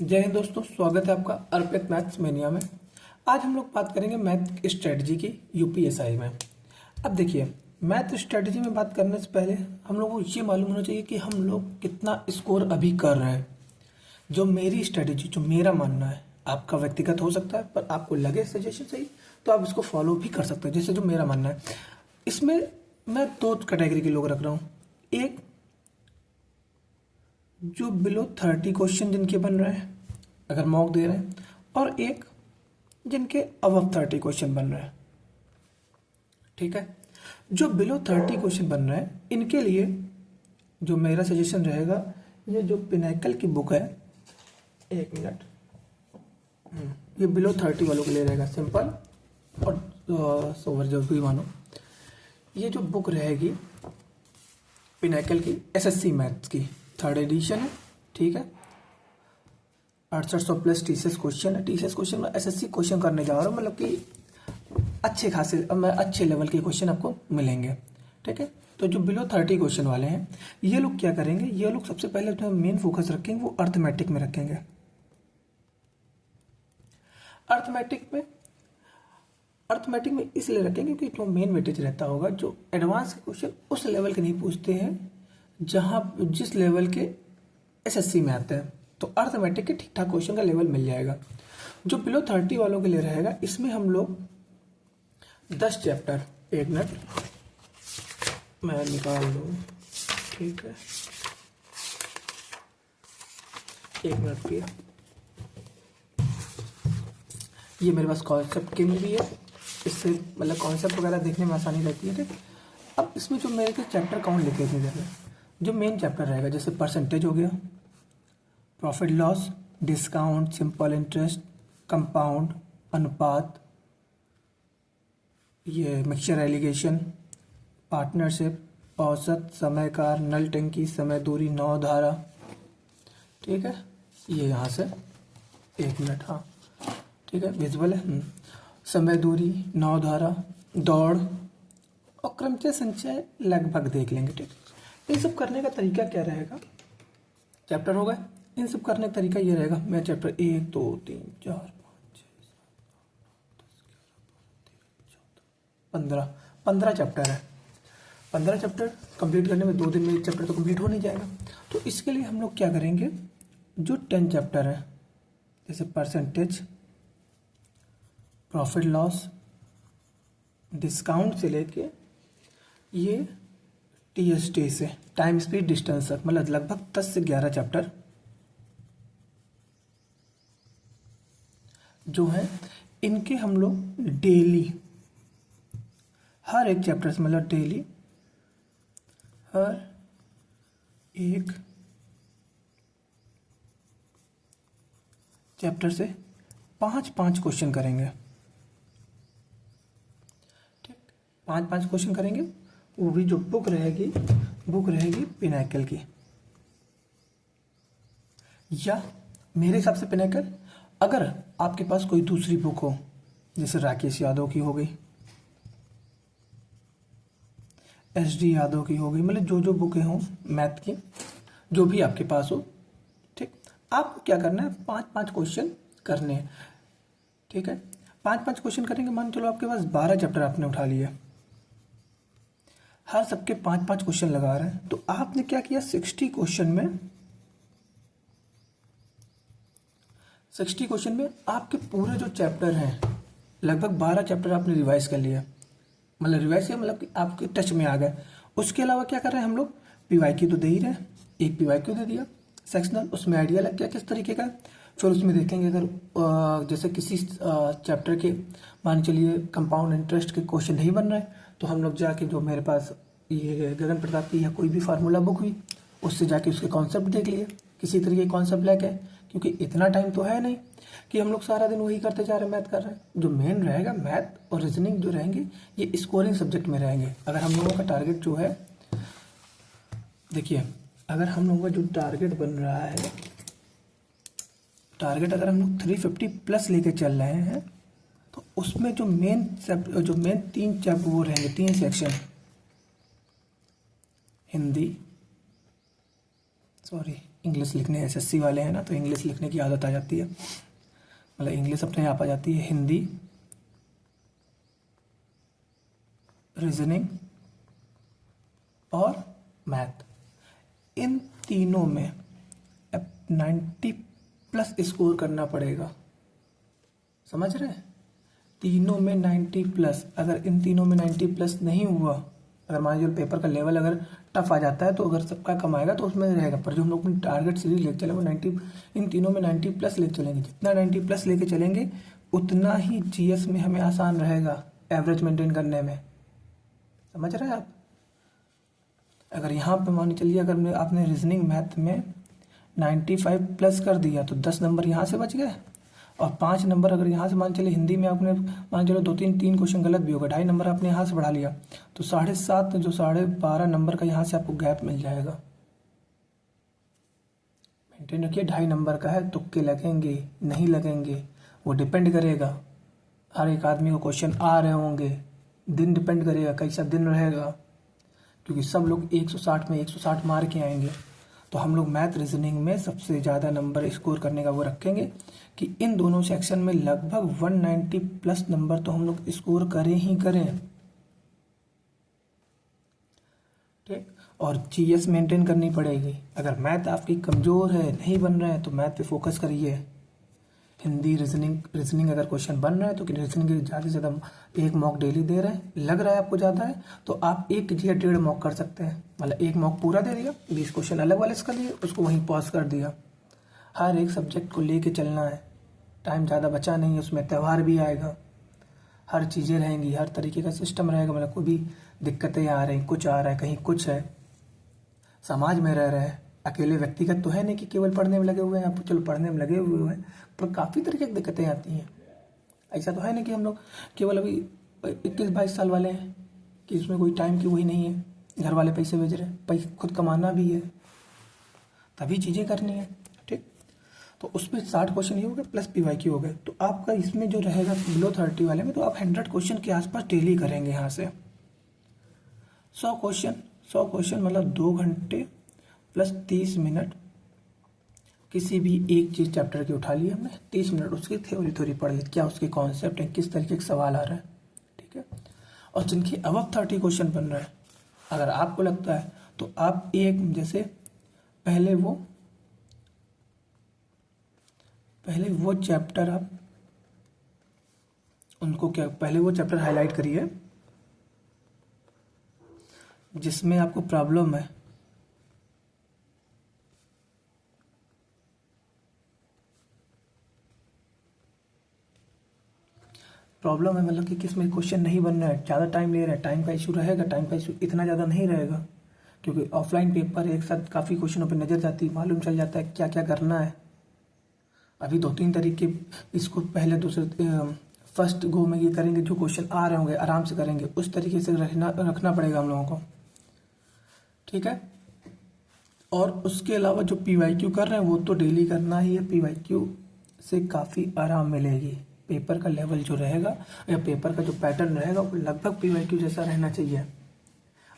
जय हिंद दोस्तों, स्वागत है आपका अर्पित मैथ्स मेनिया में। आज हम लोग बात करेंगे मैथ स्ट्रेटजी की यूपीएसआई में। अब देखिए, मैथ स्ट्रेटजी में बात करने से पहले हम लोगों को ये मालूम होना चाहिए कि हम लोग कितना स्कोर अभी कर रहे हैं। जो मेरी स्ट्रेटजी, जो मेरा मानना है, आपका व्यक्तिगत हो सकता है, पर आपको लगे सजेशन सही तो आप इसको फॉलो भी कर सकते हैं। जैसे जो मेरा मानना है, इसमें मैं दो कैटेगरी के लोग रख रहा हूँ। एक जो बिलो 30 क्वेश्चन जिनके बन रहे हैं अगर मॉक दे रहे हैं, और एक जिनके अबव 30 क्वेश्चन बन रहे हैं। ठीक है, जो बिलो 30 क्वेश्चन बन रहे हैं इनके लिए जो मेरा सजेशन रहेगा, ये जो पिनैकल की बुक है, एक मिनट, ये बिलो 30 वालों के लिए रहेगा, सिंपल और सोवर जो भी मानो। ये जो बुक रहेगी पिनैकल की एसएससी मैथ्स की 3rd एडिशन है। ठीक है, 6800 प्लस टीसीएस क्वेश्चन है। टीसीएस क्वेश्चन में एसएससी क्वेश्चन करने जा रहा हूँ, मतलब कि अच्छे खासे अच्छे लेवल के क्वेश्चन आपको मिलेंगे। ठीक है, तो जो बिलो 30 क्वेश्चन वाले हैं ये लोग क्या करेंगे, ये लोग सबसे पहले जो मेन फोकस रखेंगे वो अर्थमेटिक में रखेंगे। अर्थमेटिक में इसलिए रखेंगे क्योंकि जो मेन वेटेज रहता होगा, जो एडवांस के क्वेश्चन उस लेवल के नहीं पूछते हैं जहां जिस लेवल के एसएससी में आते हैं, तो अर्थमेटिक के ठीक ठाक क्वेश्चन का लेवल मिल जाएगा। जो बिलो 30 वालों के लिए रहेगा, इसमें हम लोग 10 चैप्टर, एक मिनट मैं निकाल लूँ, ठीक है, एक मिनट की, ये मेरे पास कॉन्सेप्ट की भी है, इससे मतलब कॉन्सेप्ट वगैरह देखने में आसानी रहती है। ठीक, अब इसमें जो मेरे के चैप्टर काउंट लिखे थे, जैसे जो मेन चैप्टर रहेगा, जैसे परसेंटेज हो गया, profit loss, discount, simple interest, compound, अनुपात, ये मिक्सचर एलिगेशन, पार्टनरशिप, औसत, समय कार, नल टंकी, समय दूरी, नौ धारा। ठीक है, ये यहाँ से एक मिनट, हाँ ठीक है, विजुअल है। समय दूरी, नौ धारा, दौड़ और क्रमचय संचय लगभग देख लेंगे। ठीक, इन सब करने का तरीका क्या रहेगा, चैप्टर होगा, इन सब करने का तरीका ये रहेगा। मैं चैप्टर 1 2 3 4 5 6 7 8 9 10 11 12 15 चैप्टर है। 15 चैप्टर कंप्लीट करने में 2 दिन में एक चैप्टर तो कंप्लीट हो नहीं जाएगा। तो इसके लिए हम लोग क्या करेंगे, जो 10 चैप्टर है, जैसे परसेंटेज, प्रॉफिट लॉस, डिस्काउंट से लेके ये टीएसटी से टाइम स्पीड डिस्टेंस तक, मतलब लगभग 10 से 11 चैप्टर जो है, इनके हम लोग डेली हर एक चैप्टर से, मतलब डेली हर एक चैप्टर से 5-5 क्वेश्चन करेंगे। ठीक, 5-5 क्वेश्चन करेंगे, वो भी जो बुक रहेगी पिनैकल की, या मेरे हिसाब से पिनैकल, अगर आपके पास कोई दूसरी बुक हो, जैसे राकेश यादव की हो गई, एसडी यादव की हो गई, मतलब जो जो बुकें हों मैथ की, जो भी आपके पास हो, ठीक, आपको क्या करना है, 5-5 क्वेश्चन करने हैं। ठीक है, 5-5 क्वेश्चन करेंगे, मान चलो आपके पास 12 चैप्टर आपने उठा लिए, हर सबके 5-5 क्वेश्चन लगा रहे हैं, तो आपने क्या किया, 60 क्वेश्चन में आपके पूरे जो चैप्टर हैं, लगभग 12 चैप्टर आपने रिवाइज कर लिया, मतलब रिवाइज किया, मतलब कि आपके टच में आ गए। उसके अलावा क्या कर रहे हैं हम लोग, पीवाईक्यू तो दे ही रहे हैं, एक पीवाईक्यू दे दिया सेक्शनल, उसमें आइडिया लग गया किस तरीके का। फिर उसमें देखेंगे अगर जैसे किसी चैप्टर के मान चलिए कंपाउंड इंटरेस्ट के क्वेश्चन नहीं बन रहे, तो हम लोग जाके, जो मेरे पास ये गगन प्रताप की या कोई भी फार्मूला बुक हुई, उससे जाके उसके कॉन्सेप्ट देख लिए, किसी तरीके के कॉन्सेप्ट लेके, क्योंकि इतना टाइम तो है नहीं कि हम लोग सारा दिन वही करते जा रहे हैं, मैथ कर रहे हैं। जो मेन रहेगा मैथ और रीजनिंग जो रहेंगे, ये स्कोरिंग सब्जेक्ट में रहेंगे। अगर हम लोगों का टारगेट जो है, देखिए, अगर हम लोगों का जो टारगेट बन रहा है, टारगेट अगर हम लोग 350 प्लस लेके चल रहे हैं, तो उसमें जो मेन 3 चैप्टर वो रहेंगे, 3 सेक्शन, हिंदी, सॉरी इंग्लिश लिखने एसएससी वाले हैं ना, तो इंग्लिश लिखने की आदत आ जाती है, मतलब इंग्लिश अपने आप आ जाती है। हिंदी, रीजनिंग और मैथ, इन तीनों में 90+ स्कोर करना पड़ेगा। समझ रहे हैं? तीनों में 90+। अगर इन तीनों में 90+ नहीं हुआ, अगर मान लीजिए पेपर का लेवल अगर टफ आ जाता है, तो अगर सबका कम आएगा तो उसमें रहेगा, पर जो हम लोग अपनी टारगेट सीरीज लेके चले वो 90, इन तीनों में 90+ लेके चलेंगे। जितना 90+ लेके चलेंगे उतना ही जीएस में हमें आसान रहेगा एवरेज मेंटेन करने में। समझ रहे हैं आप? अगर यहाँ पे मान चलिए अगर आपने रीजनिंग मैथ में 95+ कर दिया तो 10 नंबर यहाँ से बच गए, और 5 नंबर अगर यहाँ से मान चलिए हिंदी में आपने मान चलो 2-3 क्वेश्चन गलत भी होगा, 2.5 नंबर आपने यहाँ से बढ़ा लिया, तो 7.5 जो 12.5 नंबर का यहाँ से आपको गैप मिल जाएगा। मेंटेन रखिए, 2.5 नंबर का है, तुक्के लगेंगे नहीं लगेंगे वो डिपेंड करेगा। हर एक आदमी को क्वेश्चन आ रहे होंगे, दिन डिपेंड करेगा कैसा दिन रहेगा, क्योंकि सब लोग 160 में 160 मार के आएंगे। तो हम लोग मैथ रीजनिंग में सबसे ज़्यादा नंबर स्कोर करने का वो रखेंगे कि इन दोनों सेक्शन में लगभग 190+ नंबर तो हम लोग स्कोर करें ही करें। ठीक, और जीएस मेंटेन करनी पड़ेगी। अगर मैथ आपकी कमज़ोर है, नहीं बन रहा है, तो मैथ पे फोकस करिए। हिंदी, रीजनिंग अगर क्वेश्चन बन रहा है तो रीजनिंग के ज़्यादा से ज़्यादा एक मॉक डेली दे रहे हैं, लग रहा है आपको ज़्यादा है तो आप एक या 1.5 मॉक कर सकते हैं। मतलब एक मॉक पूरा दे दिया, 20 क्वेश्चन अलग वाले कर लिए, उसको वहीं पॉज कर दिया। हर एक सब्जेक्ट को लेके चलना है, टाइम ज़्यादा बचा नहीं है, उसमें त्यौहार भी आएगा, हर चीज़ें रहेंगी, हर तरीके का सिस्टम रहेगा। मतलब कोई भी दिक्कतें आ रही, कुछ आ रहा है, कहीं कुछ है, समाज में रह रहे हैं, अकेले व्यक्तिगत तो है नहीं कि केवल पढ़ने में लगे हुए हैं, आप चलो पढ़ने में लगे हुए हैं, पर काफ़ी तरीके की दिक्कतें आती हैं। ऐसा तो है नहीं कि हम लोग केवल अभी 21-22 साल वाले हैं कि इसमें कोई टाइम की वही नहीं है, घर वाले पैसे भेज रहे हैं, पैसे खुद कमाना भी है, तभी चीज़ें करनी है। ठीक, तो उसमें 60 क्वेश्चन ही हो गए प्लस पीवाईक्यू हो गए। तो आपका इसमें जो रहेगा बिलो 30 वाले में, तो आप 100 क्वेश्चन के आसपास डेली करेंगे। यहाँ से 100 क्वेश्चन मतलब 2 घंटे प्लस 30 मिनट, किसी भी एक चीज़ चैप्टर की उठा ली हमने, 30 मिनट उसकी थ्योरी पढ़ ली, क्या उसके कॉन्सेप्ट हैं, किस तरीके के सवाल आ रहा है। ठीक है, और जिनके अबव 30 क्वेश्चन बन रहा है, अगर आपको लगता है तो आप एक जैसे पहले वो चैप्टर आप उनको क्या पहले वो चैप्टर हाईलाइट करिए जिसमें आपको प्रॉब्लम है। प्रॉब्लम है मतलब कि किसमें क्वेश्चन नहीं बन रहा है, ज़्यादा टाइम ले रहा है, टाइम का इशू रहेगा। टाइम का इशू इतना ज़्यादा नहीं रहेगा क्योंकि ऑफलाइन पेपर एक साथ काफ़ी क्वेश्चनों पे नज़र जाती है, मालूम चल जाता है क्या क्या करना है। अभी 2-3 तरीके इसको पहले दूसरे फर्स्ट गो में ये करेंगे, जो क्वेश्चन आ रहे होंगे आराम से करेंगे, उस तरीके से रखना पड़ेगा हम लोगों को। ठीक है, और उसके अलावा जो पीवाईक्यू कर रहे हैं वो तो डेली करना ही है। पीवाईक्यू से काफ़ी आराम मिलेगी, पेपर का लेवल जो रहेगा या पेपर का जो पैटर्न रहेगा वो लगभग पीवाईक्यू जैसा रहना चाहिए।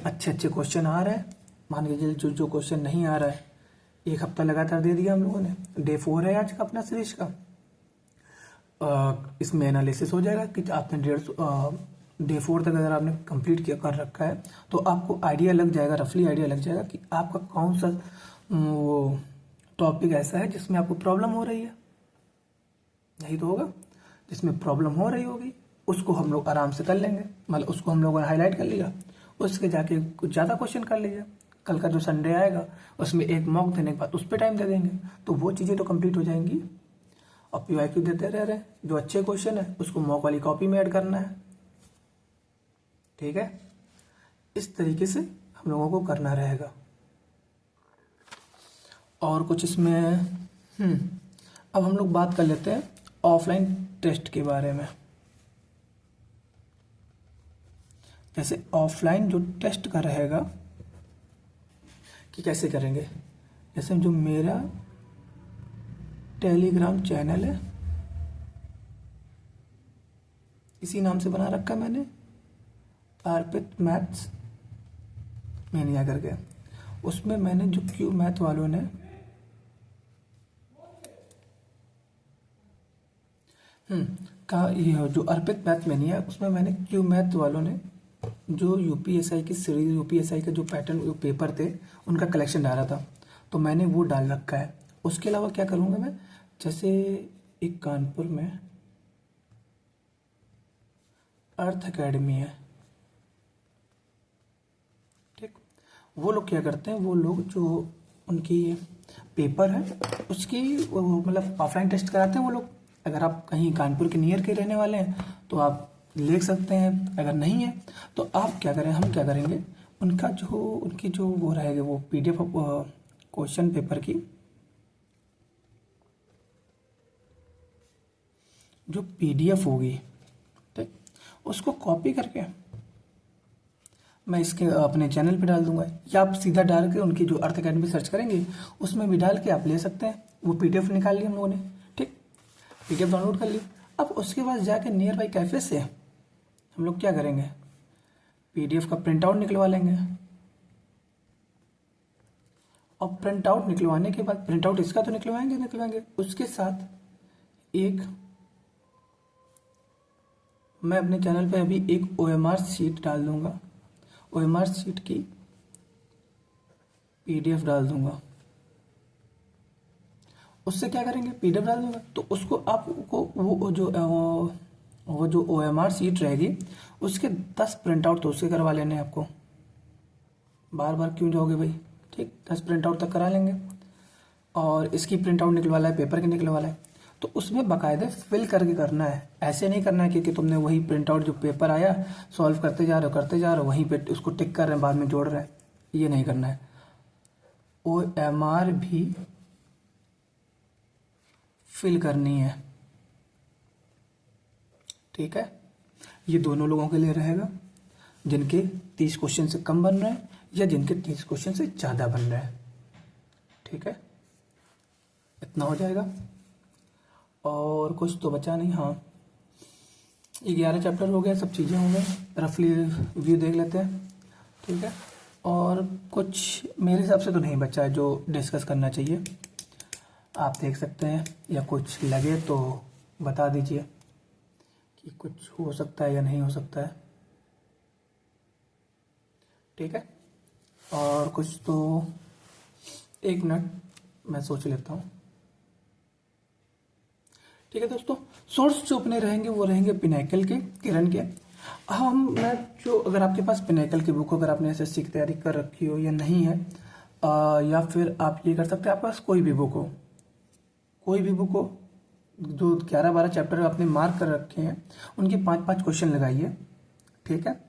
अच्छे क्वेश्चन आ रहे हैं, मान लीजिए जो क्वेश्चन नहीं आ रहा है, एक हफ्ता लगातार दे दिया हम लोगों ने, डे 4 है आज का अपना सीरीज का, इसमें एनालिसिस हो जाएगा कि आपने डे 4 तक अगर आपने कंप्लीट किया कर रखा है तो आपको आइडिया लग जाएगा, रफली आइडिया लग जाएगा कि आपका कौन सा वो टॉपिक ऐसा है जिसमें आपको प्रॉब्लम हो रही है। यही तो होगा, जिसमें प्रॉब्लम हो रही होगी उसको हम लोग आराम से कर लेंगे, मतलब उसको हम लोगों ने हाईलाइट कर लिया, उसके जाके कुछ ज़्यादा क्वेश्चन कर लीजिए। कल का जो संडे आएगा उसमें एक मॉक देने के बाद उस पर टाइम दे देंगे, तो वो चीज़ें तो कंप्लीट हो जाएंगी। और पीवाईक्यू देते रह रहे हैं, जो अच्छे क्वेश्चन है उसको मॉक वाली कॉपी में ऐड करना है। ठीक है, इस तरीके से हम लोगों को करना रहेगा। और कुछ इसमें अब हम लोग बात कर लेते हैं ऑफलाइन टेस्ट के बारे में। जैसे ऑफलाइन जो टेस्ट का रहेगा कि कैसे करेंगे, जैसे जो मेरा टेलीग्राम चैनल है, इसी नाम से बना रखा है मैंने, अर्पित मैथ्स मैनिया करके। उसमें मैंने जो क्यू मैथ वालों ने का ये जो अर्पित मैथ में नहीं है, उसमें मैंने क्यू मैथ वालों ने जो यूपीएसआई की सीरीज, यूपीएसआई का जो पैटर्न, जो पेपर थे, उनका कलेक्शन डाला था, तो मैंने वो डाल रखा है। उसके अलावा क्या करूँगा मैं, जैसे एक कानपुर में अर्थ एकेडमी है, ठीक, वो लोग क्या करते हैं, वो लोग जो उनकी पेपर है उसकी मतलब ऑफलाइन टेस्ट कराते हैं वो लोग। अगर आप कहीं कानपुर के नियर के रहने वाले हैं तो आप ले सकते हैं, अगर नहीं है तो आप क्या करें, हम क्या करेंगे, उनका जो उनकी जो वो रहेगा, वो पीडीएफ क्वेश्चन पेपर की जो पीडीएफ होगी, ठीक, उसको कॉपी करके मैं इसके अपने चैनल पे डाल दूंगा, या आप सीधा डाल के उनकी जो अर्थ अकेडमी सर्च करेंगे उसमें भी डाल के आप ले सकते हैं। वो पीडीएफ निकाल ली हम लोगों ने, ठीक, पीडीएफ डाउनलोड कर ली। अब उसके बाद जाके नियर बाई कैफे से हम लोग क्या करेंगे, पीडीएफ का प्रिंट आउट निकलवा लेंगे, और प्रिंट आउट निकलवाने के बाद, प्रिंट आउट इसका तो निकलवाएंगे, उसके साथ एक मैं अपने चैनल पे अभी एक ओएमआर शीट डाल दूंगा, ओएमआर शीट की पीडीएफ डाल दूंगा। उससे क्या करेंगे, पीडीएफ डाल दूंगा तो उसको आपको वो जो ओएमआर शीट रहेगी उसके 10 प्रिंट आउट तो उससे करवा लेने हैं आपको, बार बार क्यों जाओगे भाई, ठीक, 10 प्रिंट आउट तक करा लेंगे। और इसकी प्रिंट आउट निकलवाना है, पेपर की निकलवाना है, तो उसमें बाकायदे फिल करके करना है। ऐसे नहीं करना है कि तुमने वही प्रिंट आउट जो पेपर आया सॉल्व करते जा रहे हो वहीं पे उसको टिक कर रहे हैं, बाद में जोड़ रहे हैं, ये नहीं करना है। ओएमआर भी फिल करनी है, ठीक है। ये दोनों लोगों के लिए रहेगा जिनके 30 क्वेश्चन से कम बन रहे हैं या जिनके 30 क्वेश्चन से ज़्यादा बन रहे हैं, ठीक है, इतना हो जाएगा। और कुछ तो बचा नहीं, हाँ 11 चैप्टर हो गए, सब चीज़ें हो गए, रफली व्यू देख लेते हैं, ठीक है। और कुछ मेरे हिसाब से तो नहीं बचा है जो डिस्कस करना चाहिए, आप देख सकते हैं, या कुछ लगे तो बता दीजिए कि कुछ हो सकता है या नहीं हो सकता है, ठीक है। और कुछ तो 1 मिनट मैं सोच लेता हूँ, ठीक है दोस्तों। सोर्स जो अपने रहेंगे वो रहेंगे पिनाकल के, किरण के। मैं जो, अगर आपके पास पिनाकल की बुक हो, अगर आपने एसएससी की तैयारी कर रखी हो या नहीं है, या फिर आप ये कर सकते हैं, आपके पास कोई भी बुक हो, जो 11-12 चैप्टर आपने मार्क कर रखे हैं उनके 5-5 क्वेश्चन लगाइए, ठीक है।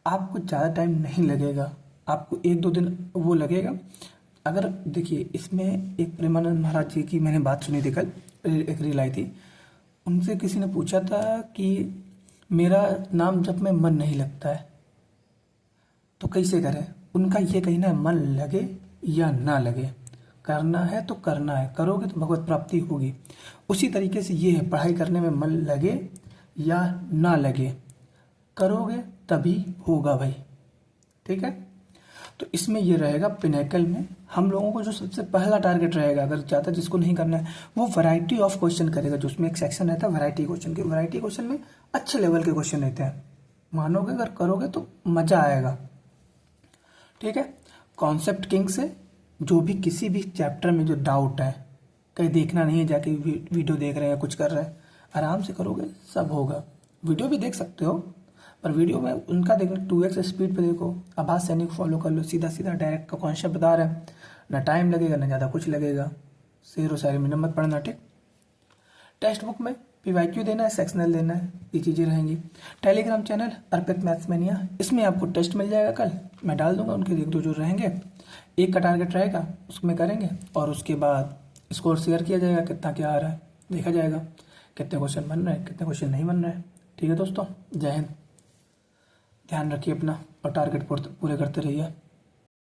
आपको ज़्यादा टाइम नहीं लगेगा, आपको 1-2 दिन वो लगेगा। अगर देखिए, इसमें एक प्रेमानंद महाराज जी की मैंने बात सुनी थी कल, एक रील आई थी, उनसे किसी ने पूछा था कि मेरा नाम जप में मन नहीं लगता है तो कैसे करें। उनका ये कहना है, मन लगे या ना लगे, करना है तो करना है, करोगे तो भगवत प्राप्ति होगी। उसी तरीके से ये है, पढ़ाई करने में मन लगे या ना लगे, करोगे तभी होगा भाई, ठीक है। तो इसमें ये रहेगा, पिनाकल में हम लोगों को जो सबसे पहला टारगेट रहेगा, अगर ज़्यादा जिसको नहीं करना है, वो वैरायटी ऑफ क्वेश्चन करेगा। जो उसमें एक सेक्शन रहता है वैरायटी क्वेश्चन के, वैरायटी क्वेश्चन में अच्छे लेवल के क्वेश्चन रहते हैं, मानोगे अगर करोगे तो मज़ा आएगा, ठीक है। कॉन्सेप्ट किंग से जो भी किसी भी चैप्टर में जो डाउट है, कहीं देखना नहीं है जाके वीडियो देख रहे हैं, कुछ कर रहे हैं, आराम से करोगे सब होगा। वीडियो भी देख सकते हो, पर वीडियो में उनका देखना 2x स्पीड पे देखो, आभास सैनिक फॉलो कर लो, सीधा सीधा डायरेक्ट का कॉन्सेप्ट बता रहे हैं, ना टाइम लगेगा ना ज़्यादा कुछ लगेगा, शेर व शायरी में नंबर पढ़ना, ठीक। टेक्स्ट बुक में PYQ देना है, सेक्शनल देना है, ये चीज़ें रहेंगी। टेलीग्राम चैनल अर्पित मैथ्समेनिया, इसमें आपको टेस्ट मिल जाएगा, कल मैं डाल दूंगा, उनके 1-2 जो रहेंगे, एक का टारगेट रहेगा उसमें करेंगे, और उसके बाद स्कोर शेयर किया जाएगा, कितना क्या आ रहा है देखा जाएगा, कितने क्वेश्चन बन रहे हैं, कितने क्वेश्चन नहीं बन रहे हैं, ठीक है दोस्तों। जय हिंद, ध्यान रखिए अपना और टारगेट पूरे करते रहिए।